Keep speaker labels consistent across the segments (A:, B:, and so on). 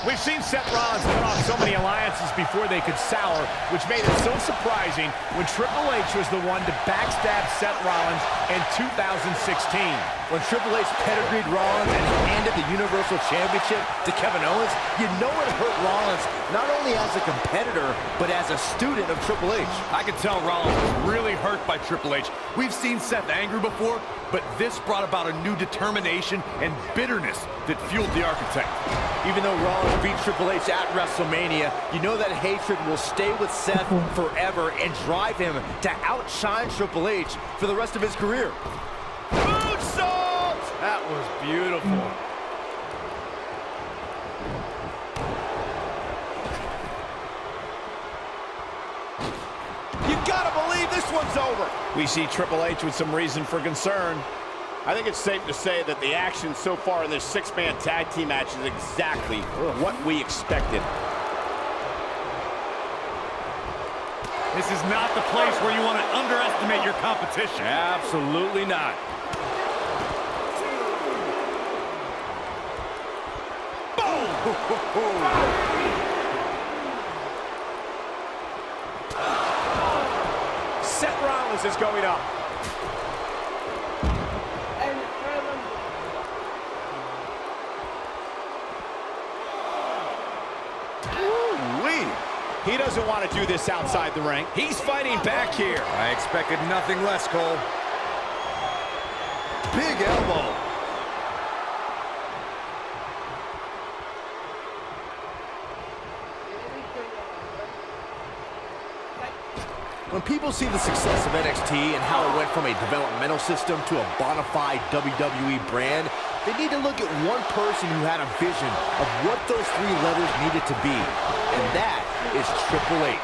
A: We've seen Seth Rollins cut off so many alliances before they could sour, which made it so surprising when Triple H was the one to backstab Seth Rollins in 2016.
B: When Triple H pedigreed Rollins and handed the Universal Championship to Kevin Owens, you know it hurt Rollins not only as a competitor, but as a student of Triple H.
C: I could tell Rollins was really hurt by Triple H. We've seen Seth angry before, but this brought about a new determination and bitterness that fueled the Architect.
B: Even though Rollins beat Triple H at WrestleMania, you know that hatred will stay with Seth forever and drive him to outshine Triple H for the rest of his career.
A: Moonsault!
C: That was beautiful.
B: You gotta believe this one's over.
A: We see Triple H with some reason for concern.
D: I think it's safe to say that the action so far in this six-man tag team match is exactly what we expected.
C: This is not the place where you want to underestimate your competition.
A: Absolutely not.
D: Seth Rollins is going up.
A: He doesn't want to do this outside the ring. He's fighting back here.
C: I expected nothing less, Cole.
B: Big elbow. When people see the success of NXT and how it went from a developmental system to a bona fide WWE brand, they need to look at one person who had a vision of what those three letters needed to be, and that is Triple H.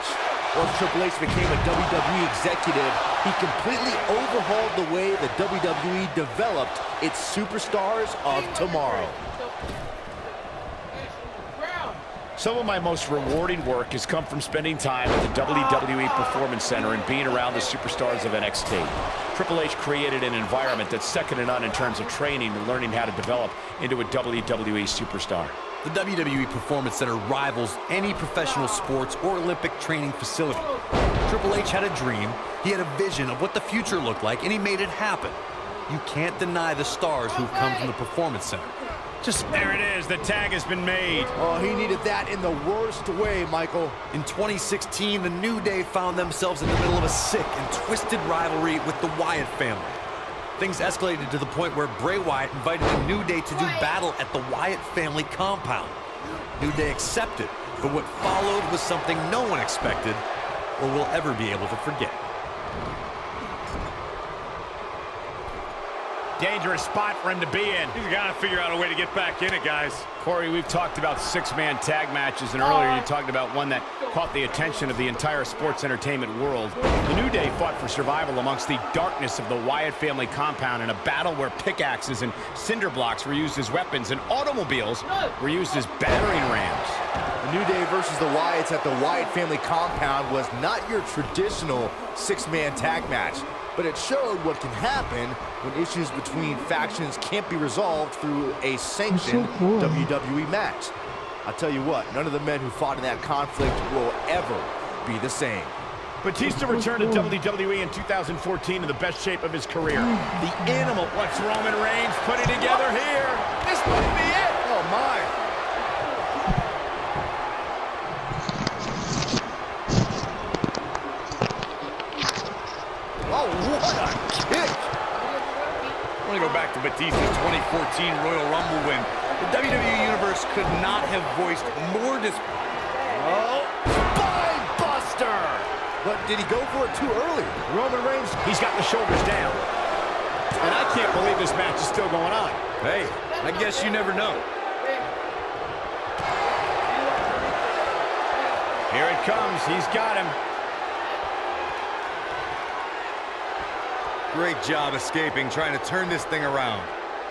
B: Once Triple H became a WWE executive, he completely overhauled the way the WWE developed its superstars of tomorrow.
A: Some of my most rewarding work has come from spending time at the WWE Performance Center and being around the superstars of NXT. Triple H created an environment that's second to none in terms of training and learning how to develop into a WWE superstar.
C: The WWE Performance Center rivals any professional sports or Olympic training facility. Triple H had a dream, he had a vision of what the future looked like, and he made it happen. You can't deny the stars who've come from the Performance Center.
A: There it is, the tag has been made.
B: Oh, he needed that in the worst way, Michael.
C: In 2016, the New Day found themselves in the middle of a sick and twisted rivalry with the Wyatt family. Things escalated to the point where Bray Wyatt invited the New Day to do battle at the Wyatt family compound. New Day accepted, but what followed was something no one expected or will ever be able to forget.
A: Dangerous spot for him to be in.
C: He's got to figure out a way to get back in it, guys.
A: Corey, we've talked about six-man tag matches, and earlier you talked about one that caught the attention of the entire sports entertainment world. The New Day fought for survival amongst the darkness of the Wyatt family compound in a battle where pickaxes and cinder blocks were used as weapons and automobiles were used as battering rams.
B: The New Day versus the Wyatts at the Wyatt family compound was not your traditional six-man tag match, but it showed what can happen when issues between factions can't be resolved through a sanctioned WWE match. I'll tell you what, none of the men who fought in that conflict will ever be the same.
A: Batista returned to WWE in 2014 in the best shape of his career. The Animal. What's Roman Reigns putting together here? This might be it.
B: Oh, my. Oh, what a kick.
C: I want to go back to Batista's 2014 Royal Rumble win. The WWE Universe could not have voiced more
B: Oh, spine buster. But did he go for it too early?
A: Roman Reigns, he's got the shoulders down. And I can't believe this match is still going on.
C: Hey, I guess you never know.
A: Here it comes. He's got him.
C: Great job escaping, trying to turn this thing around.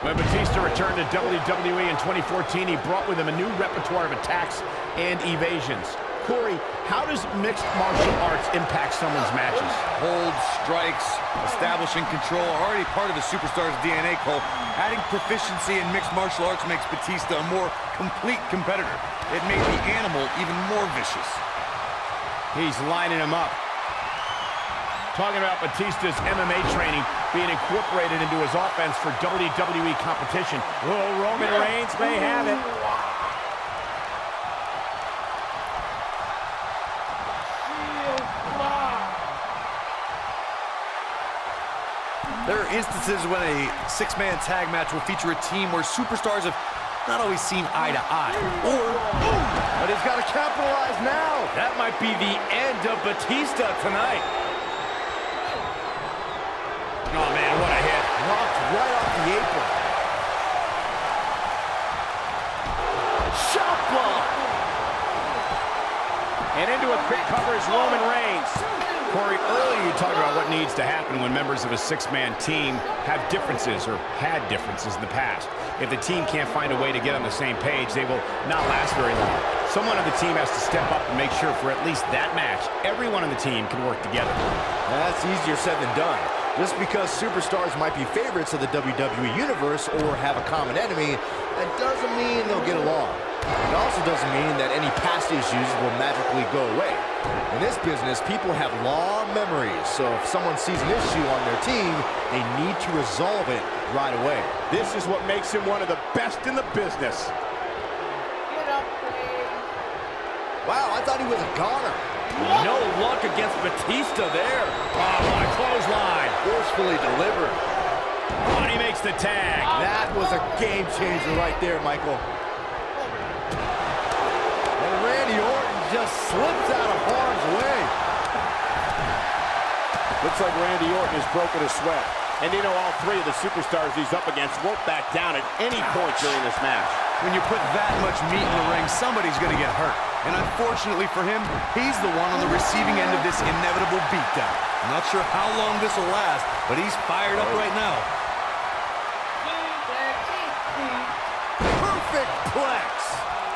A: When Batista returned to WWE in 2014, he brought with him a new repertoire of attacks and evasions. Corey, how does mixed martial arts impact someone's matches?
C: Holds, strikes, establishing control are already part of the superstar's DNA, Cole. Adding proficiency in mixed martial arts makes Batista a more complete competitor. It made the animal even more vicious.
A: He's lining him up. Talking about Batista's MMA training being incorporated into his offense for WWE competition. Oh, Roman Reigns may have it.
C: There are instances when a six-man tag match will feature a team where superstars have not always seen eye to eye. Or, boom!
B: But he's got to capitalize now.
C: That might be the end of Batista tonight.
A: Oh, man, what a hit.
B: Knocked right off the apron. Shot block.
A: And into a quick cover is Roman Reigns. Corey, earlier you talked about what needs to happen when members of a six-man team have differences or had differences in the past. If the team can't find a way to get on the same page, they will not last very long. Someone on the team has to step up and make sure for at least that match, everyone on the team can work together.
B: That's easier said than done. Just because superstars might be favorites of the WWE Universe or have a common enemy, that doesn't mean they'll get along. It also doesn't mean that any past issues will magically go away. In this business, people have long memories, so if someone sees an issue on their team, they need to resolve it right away.
D: This is what makes him one of the best in the business.
B: Wow, I thought he was a goner.
C: No luck against Batista there.
A: Oh, what a clothesline.
B: Forcefully delivered.
A: Oh, and he makes the tag.
B: That was a game changer right there, Michael. And Randy Orton just slips out of harm's way.
D: Looks like Randy Orton has broken a sweat. And you know, all three of the superstars he's up against won't back down at any point during this match.
C: When you put that much meat in the ring, somebody's going to get hurt. And unfortunately for him, he's the one on the receiving end of this inevitable beatdown. I'm not sure how long this will last, but he's fired up right now.
B: Perfect plex.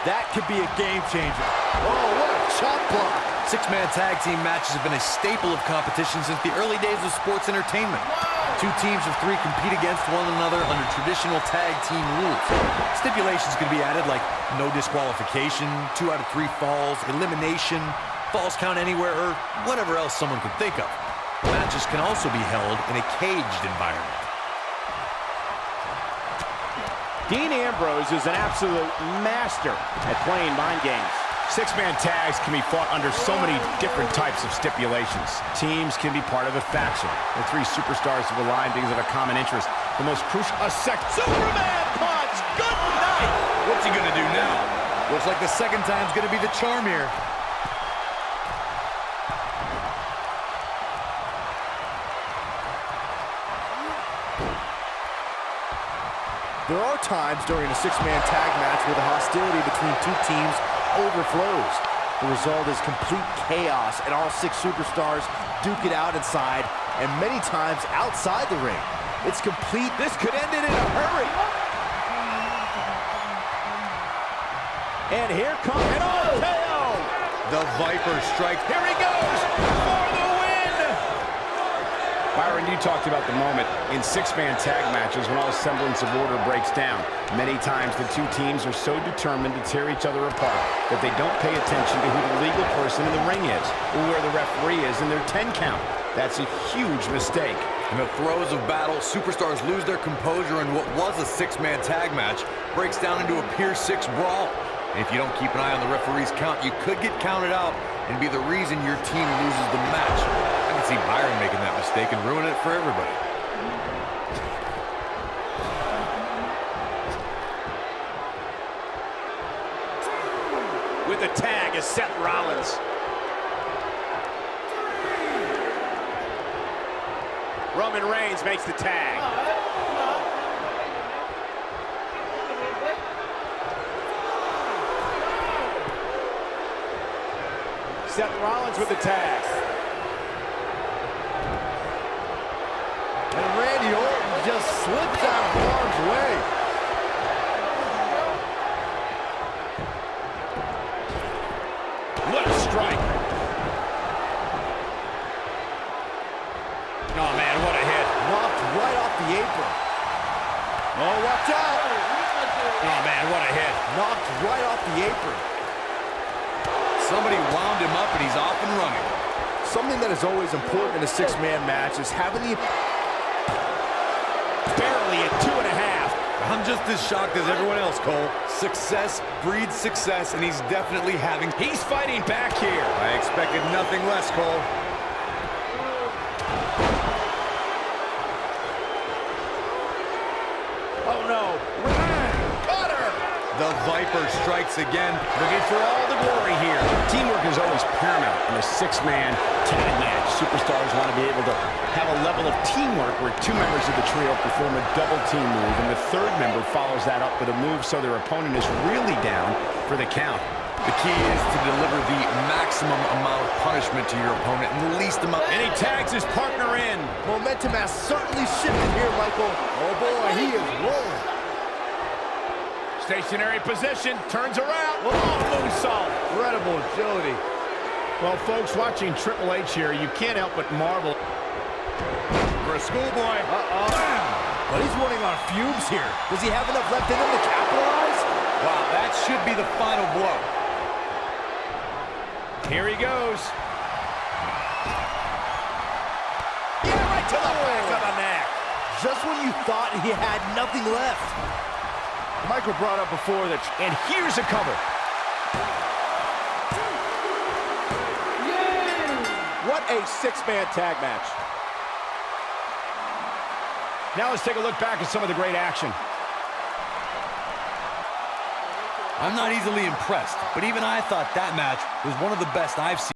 B: That could be a game changer. Oh, what a chop block.
C: Six-man tag team matches have been a staple of competition since the early days of sports entertainment. Two teams of three compete against one another under traditional tag team rules. Stipulations can be added like no disqualification, 2 out of 3 falls, elimination, falls count anywhere, or whatever else someone could think of. Matches can also be held in a caged environment.
D: Dean Ambrose is an absolute master at playing mind games.
A: Six-man tags can be fought under so many different types of stipulations. Teams can be part of a faction. The three superstars have aligned because of a common interest. The most crucial...
C: Superman punch! Good night! What's he gonna do now? Looks like the second time's gonna be the charm here.
B: There are times during a six-man tag match where the hostility between two teams overflows. The result is complete chaos, and all 6 superstars duke it out inside, and many times outside the ring. It's complete.
D: This could end it in a hurry. And here comes an RKO.
C: The Viper strike.
D: Here he goes for the win.
A: Byron, you talked about the moment in six-man tag matches when all semblance of order breaks down. Many times the two teams are so determined to tear each other apart that they don't pay attention to who the legal person in the ring is or where the referee is in their 10 count. That's a huge mistake.
C: In the throes of battle, superstars lose their composure, and what was a six-man tag match breaks down into a Pier 6 brawl. And if you don't keep an eye on the referee's count, you could get counted out and be the reason your team loses the match. I can see Byron making that mistake and ruin it for everybody.
D: With the tag is Seth Rollins. Roman Reigns makes the tag. Seth Rollins with the tag.
B: And Randy Orton just slips out of harm's way.
A: What a
B: Oh, watch out.
C: Oh, man, what a hit.
B: Knocked right off the apron.
C: Somebody wound him up, and he's off and running.
B: Something that is always important in a six-man match is having the...
A: Barely at 2.5.
C: I'm just as shocked as everyone else, Cole. Success breeds success, and he's definitely having...
A: He's fighting back here.
C: I expected nothing less, Cole.
A: Oh, no. Cutter!
C: The Viper strikes again.
A: Looking for all the glory here. Teamwork is always paramount in a six-man tag match. Superstars want to be able to have a level of teamwork where two members of the trio perform a double team move, and the third member follows that up with a move so their opponent is really down for the count.
C: The key is to deliver the maximum amount of punishment to your opponent and the least amount...
A: And he tags his partner in.
B: Momentum has certainly shifted here, Michael. Oh, boy, he is rolling.
A: Stationary position, turns around. Oh, moonsault.
B: Incredible agility.
A: Well, folks, watching Triple H here, you can't help but marvel.
C: For a schoolboy.
B: But he's running on fumes here. Does he have enough left in him to capitalize?
C: Wow, that should be the final blow.
A: Here he goes.
B: Yeah, right to the back of the neck. Just when you thought he had nothing left. Michael brought up before that,
A: And here's a cover.
D: What a six-man tag match.
A: Now let's take a look back at some of the great action.
C: I'm not easily impressed, but even I thought that match was one of the best I've seen.